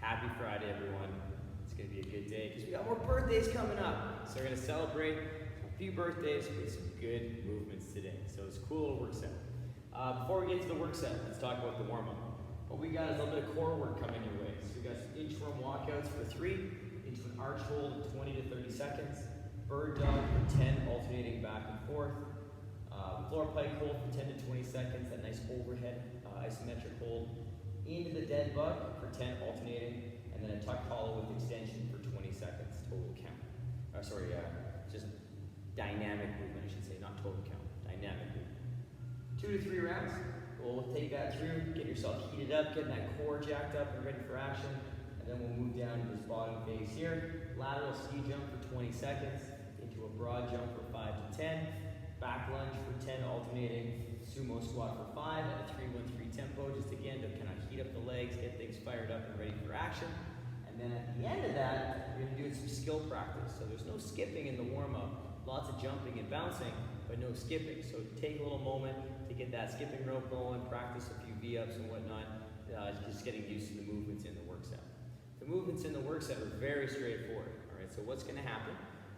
Happy Friday, everyone. It's going to be a good day because we got more birthdays coming up. So we're going to celebrate a few birthdays with some good movements today. So it's a cool little work set. Before we get to the work set, let's talk about the warm-up. What we got is a little bit of core work coming your way. So we got some inchworm walkouts for 3, into an arch hold of 20 to 30 seconds, bird dog for 10, alternating back and forth, floor pike hold for 10 to 20 seconds, that nice overhead isometric hold, into the DeadBug for 10, alternating, and then a tuck hollow with extension for 20 seconds, total count. Just dynamic movement, I should say, not total count, dynamic movement. 2 to 3 rounds. We'll take that through, get yourself heated up, getting that core jacked up and ready for action, and then we'll move down to this bottom phase here. Lateral ski jump for 20 seconds, into a broad jump for 5 to 10, back lunge for 10, alternating, sumo squat for 5 at a 3-1-3 tempo, just again to kind of heat up the legs, get things fired up and ready for action. And then at the end of that, we're going to do some skill practice. So there's no skipping in the warm-up, lots of jumping and bouncing, but no skipping. So take a little moment to get that skipping rope going, practice a few V-ups and whatnot, just getting used to the movements in the work set. The movements in the work set are very straightforward. All right, so what's going to happen?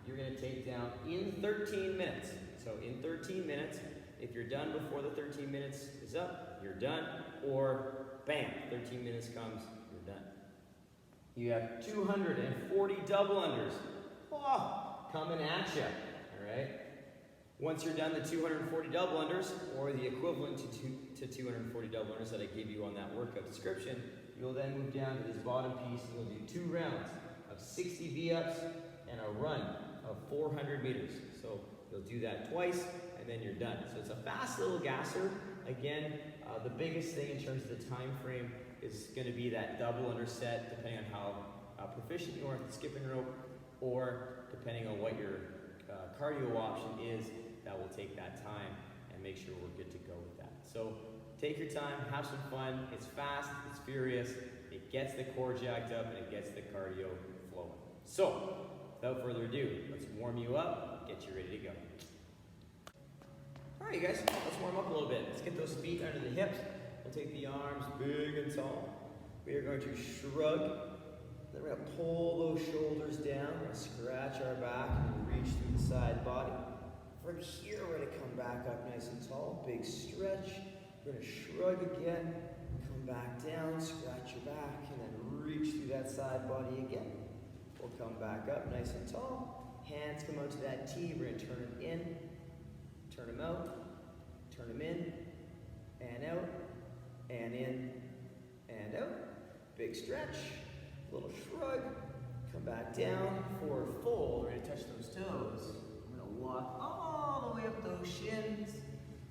You're going to take down in 13 minutes. So in 13 minutes, if you're done before the 13 minutes is up, you're done, or bam, 13 minutes comes, you're done. You have 240 double unders coming at you, all right? Once you're done the 240 double unders, or the equivalent to 240 double unders that I gave you on that workout description, you'll then move down to this bottom piece and you'll do 2 rounds of 60 V-ups and a run of 400 meters. So you'll do that twice, and then you're done. So it's a fast little gasser. Again, the biggest thing in terms of the time frame is going to be that double under set, depending on how proficient you are with the skipping rope, or depending on what your cardio option is, that will take that time and make sure we're good to go with that. So take your time, have some fun. It's fast, it's furious, it gets the core jacked up, and it gets the cardio flowing. So without further ado, let's warm you up, get you ready to go. All right, you guys, let's warm up a little bit. Let's get those feet under the hips. We'll take the arms big and tall. We are going to shrug. Then we're going to pull those shoulders down. We're going to scratch our back and reach through the side body. From here, we're going to come back up nice and tall. Big stretch. We're going to shrug again. Come back down, scratch your back, and then reach through that side body again. We'll come back up nice and tall. Hands come out to that T. We're going to turn them in, turn them out, turn them in, and out, and in, and out. Big stretch, little shrug. Come back down, forward fold. We're going to touch those toes. We're going to walk all the way up those shins.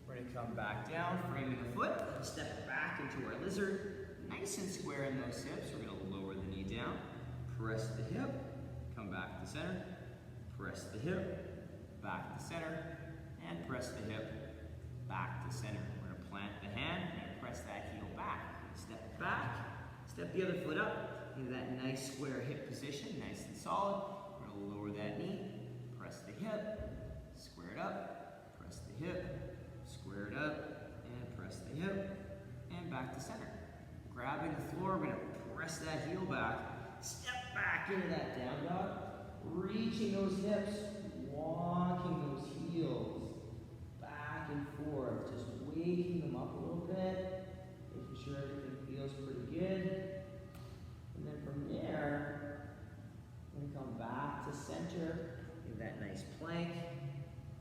We're going to come back down, framing the foot, step back into our lizard. Nice and square in those hips. We're going to lower the knee down. Press the hip, come back to center, press the hip, back to center, and press the hip, back to center. We're going to plant the hand and press that heel back. Step back, step the other foot up into that nice square hip position, nice and solid. We're going to lower that knee, press the hip, square it up, press the hip, square it up, and press the hip, and back to center. Grabbing the floor, we're going to press that heel back. Step back into that down dog, reaching those hips, walking those heels back and forth, just waking them up a little bit, making sure everything feels pretty good. And then from there, we're going to come back to center in that nice plank,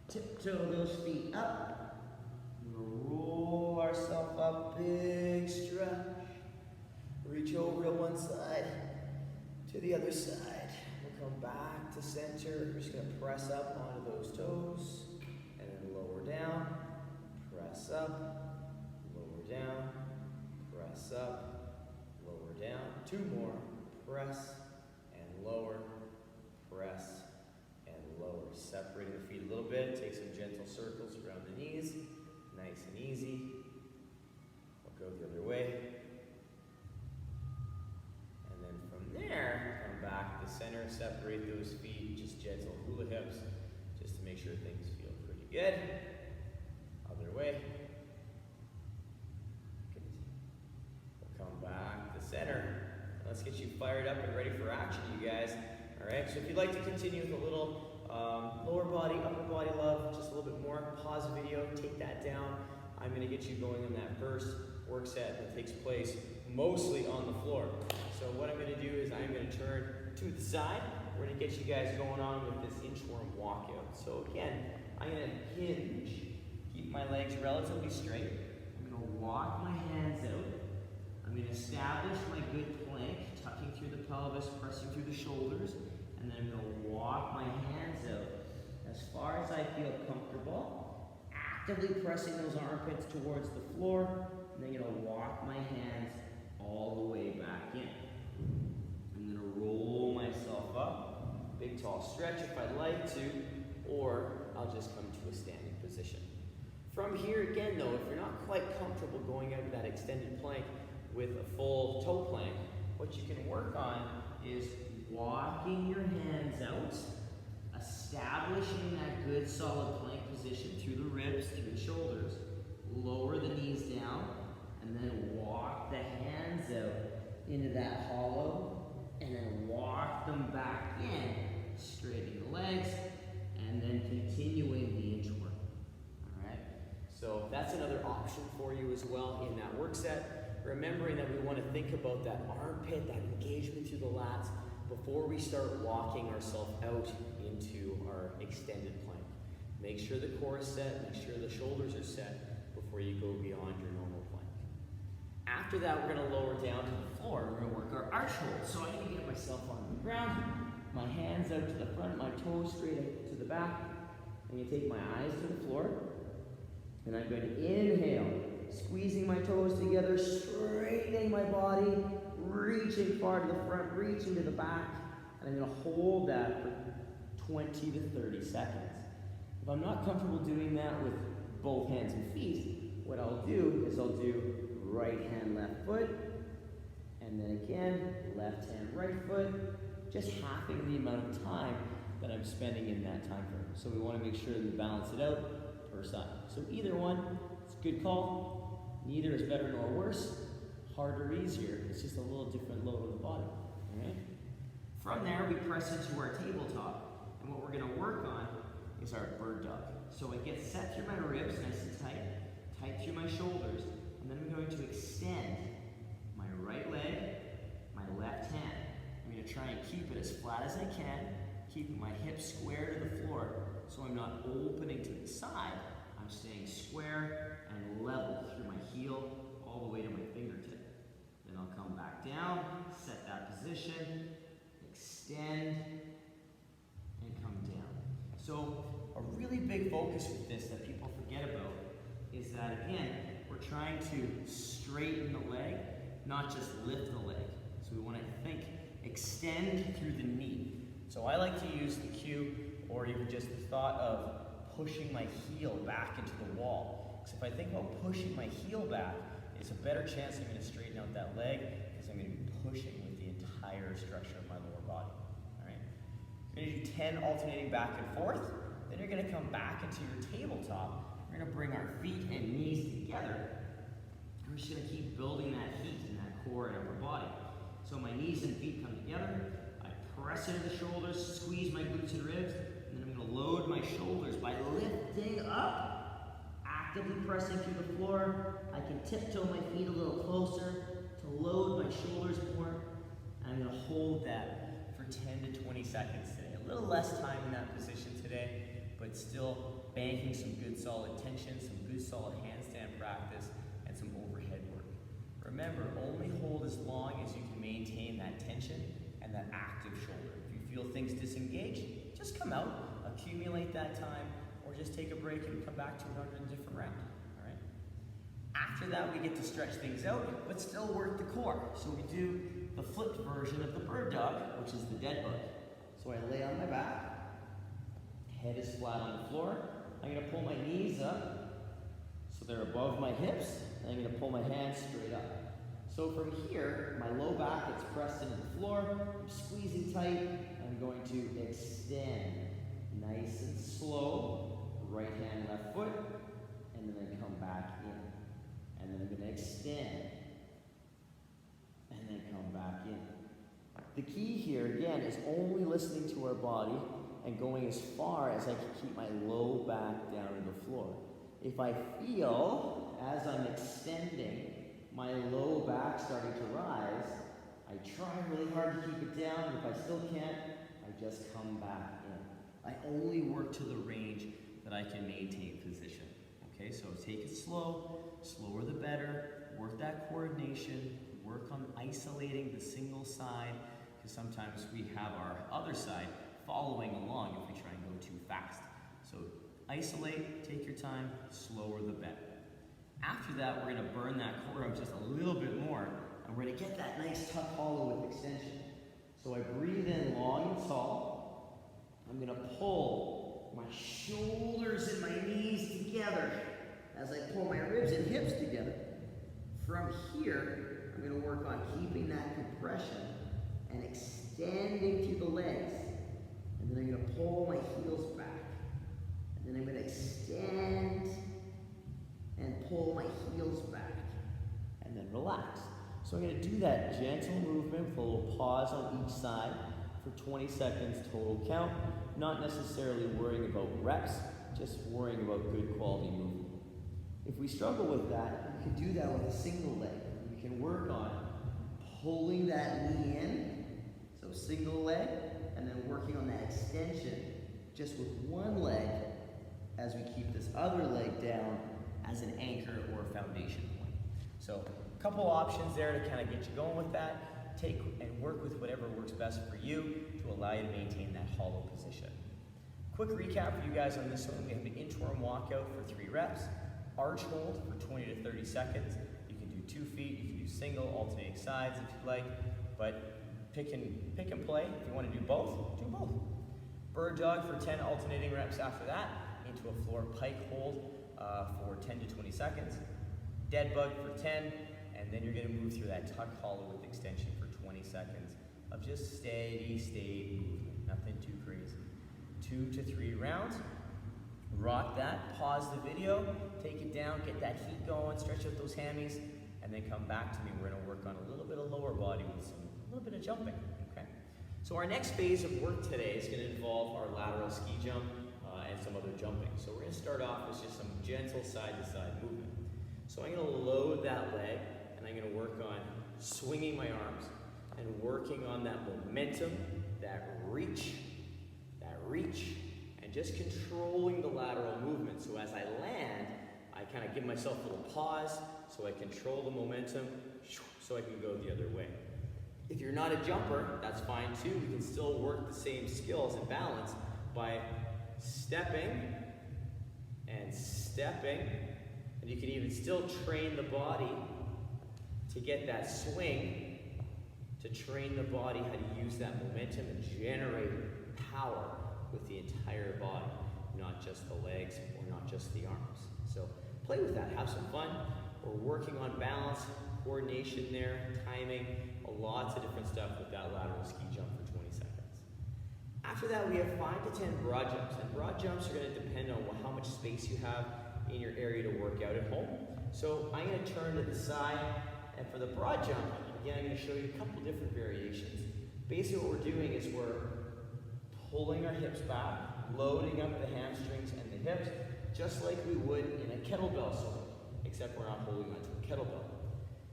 tiptoe those feet up, roll ourselves up, big stretch, reach over to one side, to the other side. We'll come back to center. We're just going to press up onto those toes and then lower down, press up, lower down, press up, lower down. 2 more. Press and lower, press and lower. Separating the feet a little bit. Take some gentle circles around the knees. Nice and easy. We'll go the other way. There, come back to center, separate those feet, just gentle hula hips, just to make sure things feel pretty good. Other way. Good. We'll come back to center, let's get you fired up and ready for action, you guys. All right, so if you'd like to continue with a little lower body, upper body love, just a little bit more, pause the video, take that down. I'm gonna get you going on that first work set that takes place mostly on the floor. So what I'm gonna do is I'm gonna turn to the side. We're gonna get you guys going on with this inchworm walkout. So again, I'm gonna hinge, keep my legs relatively straight. I'm gonna walk my hands out. I'm gonna establish my good plank, tucking through the pelvis, pressing through the shoulders, and then I'm gonna walk my hands out as far as I feel comfortable, actively pressing those armpits towards the floor, and then I'm gonna walk my hands all the way back in. I'm gonna roll myself up, big tall stretch if I'd like to, or I'll just come to a standing position. From here again though, if you're not quite comfortable going out of that extended plank with a full toe plank, what you can work on is walking your hands out, establishing that good solid plank position through the ribs, through the shoulders. Lower the knees down, and then walk the hands out into that hollow, and then walk them back in, straightening the legs, and then continuing the inchworm. All right? So that's another option for you as well in that work set. Remembering that we want to think about that armpit, that engagement through the lats, before we start walking ourselves out into our extended plank. Make sure the core is set, make sure the shoulders are set before you go beyond your normal plank. After that, we're going to lower down to the floor. We're going to work our arch hold. So I'm going to get myself on the ground, my hands out to the front, my toes straight out to the back. I'm going to take my eyes to the floor, and I'm going to inhale, squeezing my toes together, straightening my body, reaching far to the front, reaching to the back, and I'm going to hold that for 20 to 30 seconds. If I'm not comfortable doing that with both hands and feet, what I'll do is I'll do right hand, left foot, and then again, left hand, right foot, just halving the amount of time that I'm spending in that time frame. So we want to make sure that we balance it out per side. So either one, it's a good call. Neither is better nor worse. Harder or easier, it's just a little different load on the body. All right? From there, we press into our tabletop, and what we're going to work on is our bird dog. So it gets set through my ribs, nice and tight, tight through my shoulders, and then I'm going to extend my right leg, my left hand. I'm going to try and keep it as flat as I can, keeping my hips square to the floor, so I'm not opening to the side. I'm staying square and level through my heel all the way to my fingertip. Then I'll come back down, set that position, extend, and come down. So a really big focus with this that people forget about is that, again, we're trying to straighten the leg, not just lift the leg. So we want to think, extend through the knee. So I like to use the cue, or even just the thought of pushing my heel back into the wall. So if I think about pushing my heel back, it's a better chance I'm going to straighten out that leg because I'm going to be pushing with the entire structure of my lower body. All right. You're going to do 10 alternating back and forth. Then you're going to come back into your tabletop. We're going to bring our feet and knees together. And we're just going to keep building that heat in that core and upper body. So my knees and feet come together. I press into the shoulders, squeeze my glutes and ribs, and then I'm going to load my shoulders by lifting up. Actively pressing through the floor. I can tiptoe my feet a little closer to load my shoulders more. And I'm going to hold that for 10 to 20 seconds today. A little less time in that position today, but still banking some good solid tension, some good solid handstand practice, and some overhead work. Remember, only hold as long as you can maintain that tension and that active shoulder. If you feel things disengage, just come out, accumulate that time, or just take a break and come back to it under a different round. All right? After that, we get to stretch things out, but still work the core. So we do the flipped version of the bird dog, which is the DeadBug. So I lay on my back, head is flat on the floor. I'm going to pull my knees up so they're above my hips, and I'm going to pull my hands straight up. So from here, my low back gets pressed into the floor. I'm squeezing tight, and I'm going to extend nice and slow. Right hand, left foot, and then I come back in. And then I'm going to extend, and then come back in. The key here, again, is only listening to our body and going as far as I can keep my low back down to the floor. If I feel, as I'm extending, my low back starting to rise, I try really hard to keep it down, and if I still can't, I just come back in. I only work to the range that I can maintain position. Okay, so take it slow, slower the better, work that coordination, work on isolating the single side, because sometimes we have our other side following along if we try and go too fast. So isolate, take your time, slower the better. After that, we're gonna burn that core up just a little bit more, and we're gonna get that nice tuck hollow with extension. So I breathe in long and tall. I'm gonna pull my shoulders and my knees together as I pull my ribs and hips together. From here, I'm gonna work on keeping that compression and extending to the legs. And then I'm gonna pull my heels back. And then I'm gonna extend and pull my heels back. And then relax. So I'm gonna do that gentle movement with a little pause on each side for 20 seconds total count. Not necessarily worrying about reps, just worrying about good quality movement. If we struggle with that, we can do that with a single leg. We can work on pulling that knee in, so single leg, and then working on that extension just with one leg as we keep this other leg down as an anchor or a foundation point. So a couple options there to kind of get you going with that. Take and work with whatever works best for you to allow you to maintain that hollow position. Quick recap for you guys on this one. We have the Inchworm Walk-Out for 3 reps. Arch hold for 20 to 30 seconds. You can do 2 feet, you can do single, alternating sides if you like, but pick and play. If you want to do both, do both. Bird dog for 10 alternating reps after that, into a floor pike hold for 10 to 20 seconds. DeadBug for 10, and then you're going to move through that tuck hollow with extension for 20 seconds of just steady movement, nothing too crazy. 2 to 3 rounds. Rock that, pause the video, take it down, get that heat going, stretch out those hammies, and then come back to me. We're gonna work on a little bit of lower body with a little bit of jumping, okay? So our next phase of work today is gonna involve our lateral ski jump and some other jumping. So we're gonna start off with just some gentle side-to-side movement. So I'm gonna load that leg, and I'm gonna work on swinging my arms and working on that momentum, that reach, and just controlling the lateral movement. So as I land, I kind of give myself a little pause so I control the momentum so I can go the other way. If you're not a jumper, that's fine too. We can still work the same skills and balance by stepping, and you can even still train the body to get that swing, to train the body how to use that momentum and generate power with the entire body, not just the legs or not just the arms. So play with that, have some fun. We're working on balance, coordination there, timing, lots of different stuff with that lateral ski jump for 20 seconds. After that, we have 5 to 10 broad jumps, and broad jumps are going to depend on how much space you have in your area to work out at home. So I'm going to turn to the side, and for the broad jump, again, I'm going to show you a couple different variations. Basically what we're doing is we're pulling our hips back, loading up the hamstrings and the hips, just like we would in a kettlebell swing, except we're not holding onto a kettlebell.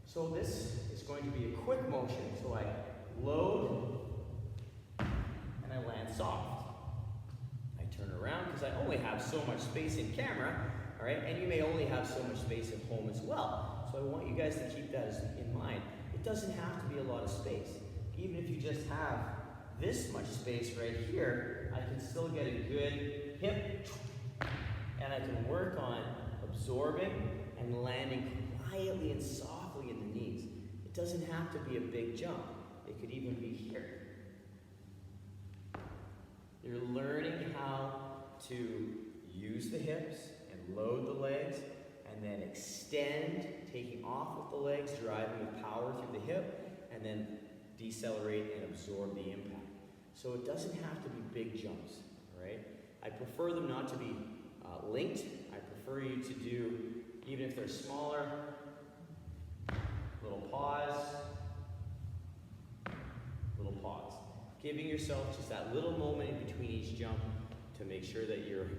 So this is going to be a quick motion. So I load and I land soft. I turn around because I only have so much space in camera, all right? And you may only have so much space at home as well. So I want you guys to keep that in mind. It doesn't have to be a lot of space. Even if you just have this much space right here, I can still get a good hip, and I can work on absorbing and landing quietly and softly in the knees. It doesn't have to be a big jump. It could even be here. You're learning how to use the hips and load the legs, and then extend, taking off with the legs, driving with power through the hip, and then decelerate and absorb the impact. So it doesn't have to be big jumps, right? I prefer them not to be linked. I prefer you to do, even if they're smaller, little pause, little pause. Giving yourself just that little moment in between each jump to make sure that you're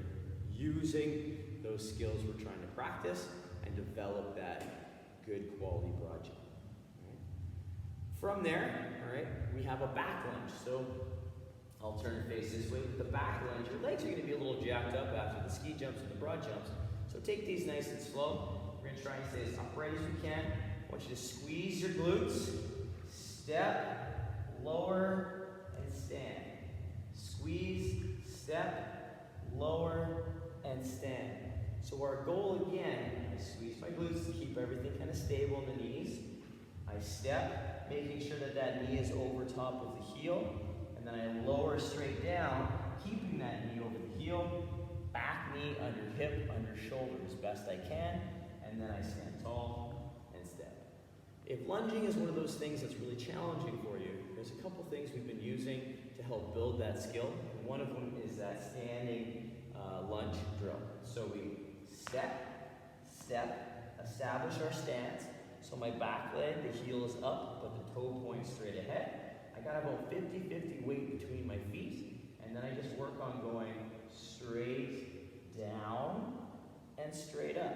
using those skills we're trying to practice and develop that good quality broad jump. All right. From there, all right, we have a back lunge. So I'll turn your face this way. With the back lunge, your legs are going to be a little jacked up after the ski jumps and the broad jumps. So take these nice and slow. We're going to try and stay as upright as we can. I want you to squeeze your glutes, step, lower, and stand. Squeeze, step, lower, and stand. So our goal again, I squeeze my glutes to keep everything kind of stable in the knees. I step, making sure that that knee is over top of the heel. And then I lower straight down, keeping that knee over the heel. Back knee under hip, under shoulder as best I can. And then I stand tall and step. If lunging is one of those things that's really challenging for you, there's a couple things we've been using to help build that skill. And one of them is that standing lunge drill. So we step, establish our stance. So my back leg, the heel is up, but the toe points straight ahead. I got about 50-50 weight between my feet. And then I just work on going straight down and straight up.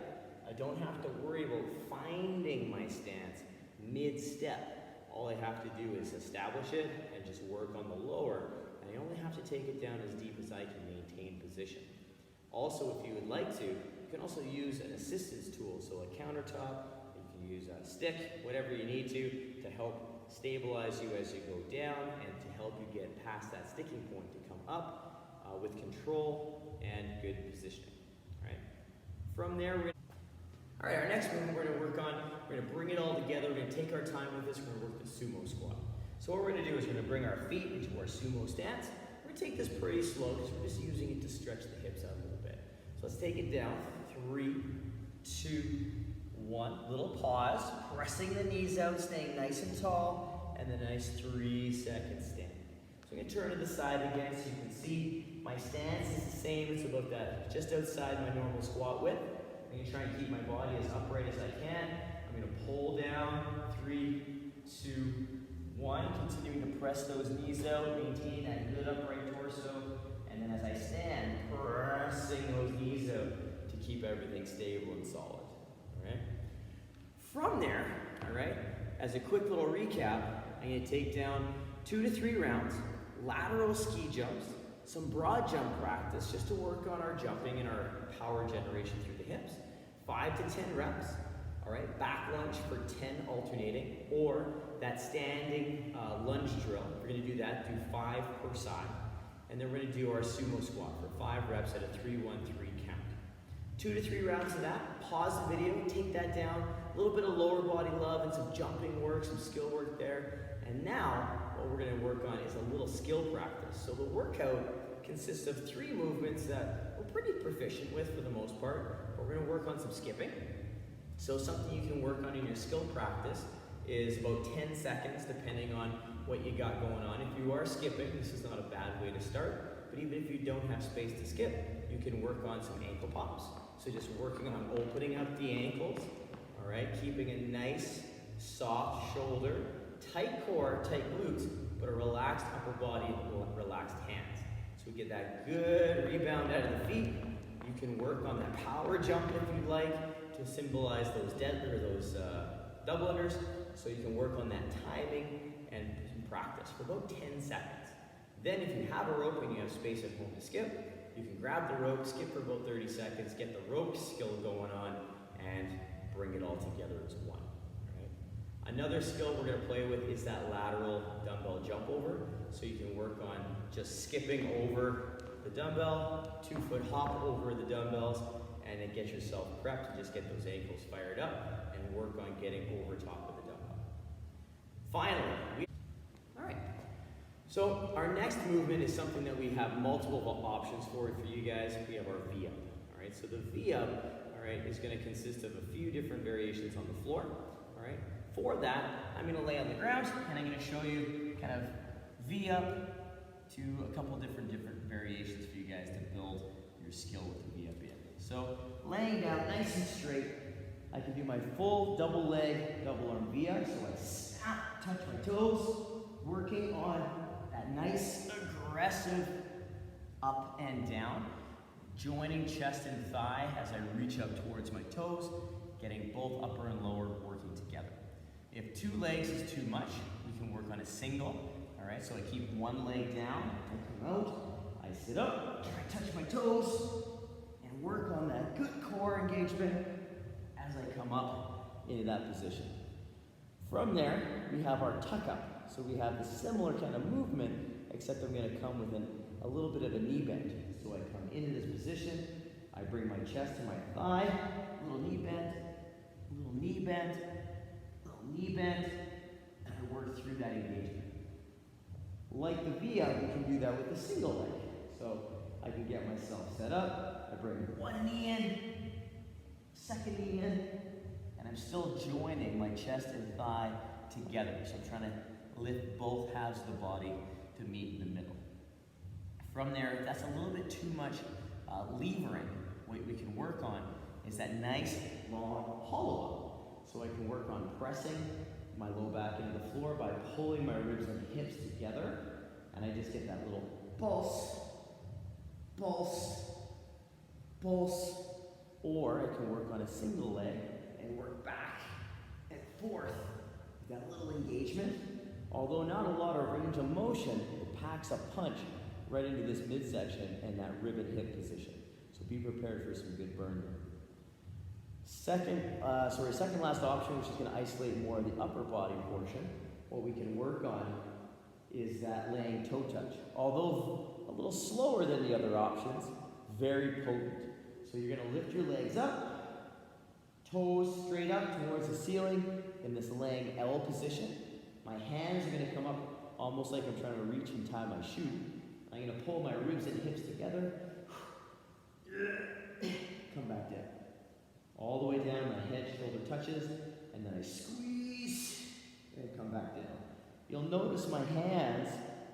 I don't have to worry about finding my stance mid-step. All I have to do is establish it and just work on the lower. And I only have to take it down as deep as I can maintain position. Also, if you would like to, you can also use an assistance tool. So a countertop, you can use a stick, whatever you need to help stabilize you as you go down and to help you get past that sticking point to come up with control and good positioning. All right. From there, all right, our next movement we're going to work on, we're going to bring it all together. We're going to take our time with this. We're going to work the Sumo Squat. So what we're going to do is we're going to bring our feet into our Sumo stance. We're going to take this pretty slow because we're just using it to stretch the hips out a little bit. So let's take it down. 3, 2, 1. Little pause, pressing the knees out, staying nice and tall, and then a nice 3-second stand. So I'm going to turn to the side again so you can see my stance is the same. It's about that, just outside my normal squat width. I'm going to try and keep my body as upright as I can. I'm going to pull down. 3, 2, 1. Continuing to press those knees out, maintain that good upright torso. And then as I stand, pressing those knees out to keep everything stable and solid. All right. From there, all right, as a quick little recap, I'm going to take down 2 to 3 rounds, lateral ski jumps, some broad jump practice just to work on our jumping and our power generation through the hips. 5 to 10 reps. All right, back lunge for 10 alternating, or that standing lunge drill. We're going to do that, do 5 per side. And then we're going to do our sumo squat for 5 reps at a 3-1-3 count. 2 to 3 rounds of that. Pause the video, take that down. A little bit of lower body love and some jumping work, some skill work there. And now, what we're going to work on is a little skill practice. So the workout consists of 3 movements that we're pretty proficient with for the most part. But we're going to work on some skipping. So something you can work on in your skill practice is about 10 seconds, depending on what you got going on. If you are skipping, this is not a bad way to start. But even if you don't have space to skip, you can work on some ankle pops. So just working on opening up the ankles, all right? Keeping a nice, soft shoulder, tight core, tight glutes, but a relaxed upper body and relaxed hands. So we get that good rebound out of the feet. You can work on that power jump if you'd like to symbolize those double unders. So you can work on that timing and practice for about 10 seconds. Then if you have a rope and you have space at home to skip, you can grab the rope, skip for about 30 seconds, get the rope skill going on, and bring it all together as one. Right? Another skill we're going to play with is that lateral dumbbell jump over. So you can work on just skipping over the dumbbell, 2-foot hop over the dumbbells, and then get yourself prepped to just get those ankles fired up and work on getting over top of the dumbbell. Finally, all right. So our next movement is something that we have multiple options for you guys. We have our V-up, all right? So the V-up, all right, is going to consist of a few different variations on the floor, all right? For that, I'm going to lay on the ground, and I'm going to show you kind of V-up to a couple different variations for you guys to build your skill with the V-up in. So laying down nice and straight, I can do my full double leg, double arm V-up. So I snap, touch my toes, working on that that nice aggressive up and down, joining chest and thigh as I reach up towards my toes, getting both upper and lower working together. If 2 legs is too much, we can work on a single. All right, so I keep one leg down, I come out, I sit up, I touch my toes, and work on that good core engagement as I come up into that position. From there, we have our tuck up. So we have the similar kind of movement, except I'm going to come with a little bit of a knee bend. So I come into this position, I bring my chest to my thigh, little knee bend, little knee bend, little knee bend, and I work through that engagement. Like the V-up, we can do that with a single leg. So I can get myself set up, I bring one knee in, second knee in, and I'm still joining my chest and thigh together. So I'm trying to lift both halves of the body to meet in the middle. From there, if that's a little bit too much levering, what we can work on is that nice long hollow up. So I can work on pressing my low back into the floor by pulling my ribs and hips together, and I just get that little pulse, pulse, pulse, or I can work on a single leg and work back and forth with that little engagement. Although not a lot of range of motion, it packs a punch right into this midsection and that rib and hip position. So be prepared for some good burn there. Second last option, which is going to isolate more of the upper body portion, what we can work on is that laying toe touch. Although a little slower than the other options, very potent. So you're going to lift your legs up, toes straight up towards the ceiling in this laying L position. My hands are going to come up almost like I'm trying to reach and tie my shoe. I'm going to pull my ribs and hips together, come back down. All the way down, my head, shoulder touches, and then I squeeze and come back down. You'll notice my hands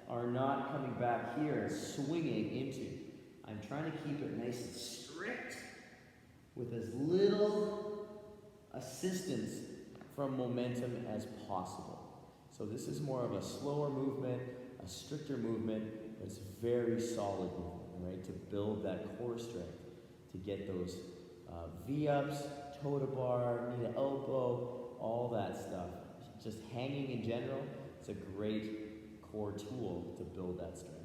are not coming back here and swinging into. I'm trying to keep it nice and strict with as little assistance from momentum as possible. So this is more of a slower movement, a stricter movement, but it's very solid movement, right? To build that core strength, to get those V-ups, toe to bar, knee to elbow, all that stuff. Just hanging in general, it's a great core tool to build that strength.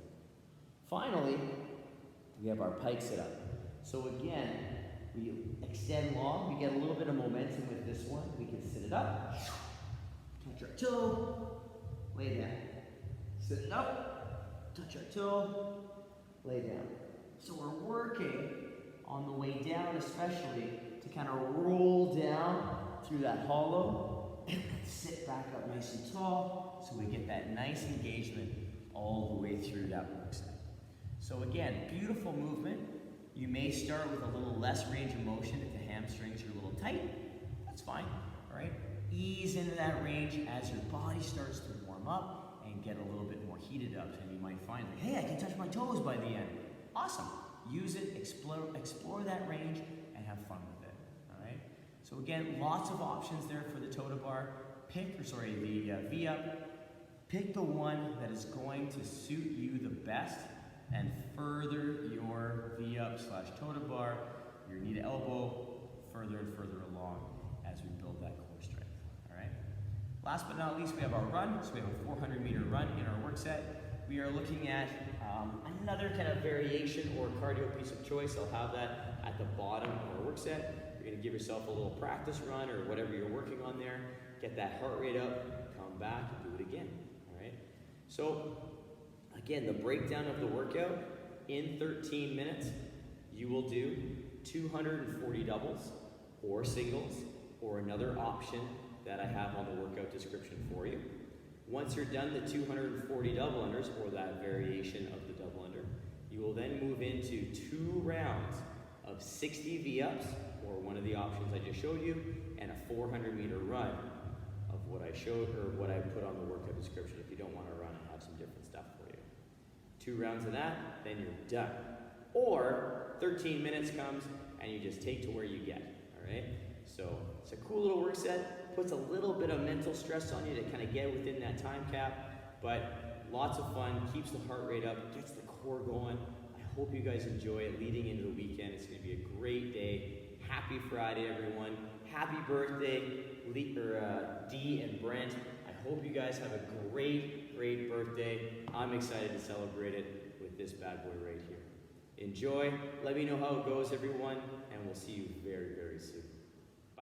Finally, we have our pike sit-up. So again, we extend long, we get a little bit of momentum with this one. We can sit it up, touch our toe, lay down. Sit it up, touch our toe, lay down. So we're working on the way down, especially to kind of roll down through that hollow and sit back up nice and tall so we get that nice engagement all the way through that work set. So again, beautiful movement. You may start with a little less range of motion if the hamstrings are a little tight. That's fine, all right? Ease into that range as your body starts to warm up and get a little bit more heated up, and you might find that, hey, I can touch my toes by the end. Awesome. Use it, explore that range, and have fun with it, all right? So again, lots of options there for the toe to bar. The V-up. Pick the one that is going to suit you the best and further your V-up / toe to bar, your knee to elbow, further and further along as we build that core strength, all right? Last but not least, we have our run. So we have a 400-meter run in our work set. We are looking at another kind of variation or cardio piece of choice. I'll have that at the bottom of our work set. You're going to give yourself a little practice run or whatever you're working on there. Get that heart rate up, come back, and do it again, all right? So, again, the breakdown of the workout, in 13 minutes, you will do 240 doubles or singles or another option that I have on the workout description for you. Once you're done the 240 double unders, or that variation of the double under, you will then move into 2 rounds of 60 V-ups, or one of the options I just showed you, and a 400-meter run of what I showed, or what I put on the workout description. If you don't want to run, I have some different stuff for you. 2 rounds of that, then you're done. Or 13 minutes comes, and you just take to where you get, all right? So it's a cool little work set. Puts a little bit of mental stress on you to kind of get within that time cap, But lots of fun, keeps the heart rate up, gets the core going. I hope you guys enjoy it leading into the weekend. It's going to be a great day. Happy Friday, everyone. Happy birthday, Dee and Brent. I hope you guys have a great, great birthday. I'm excited to celebrate it with this bad boy right here. Enjoy. Let me know how it goes, everyone, and we'll see you very, very soon.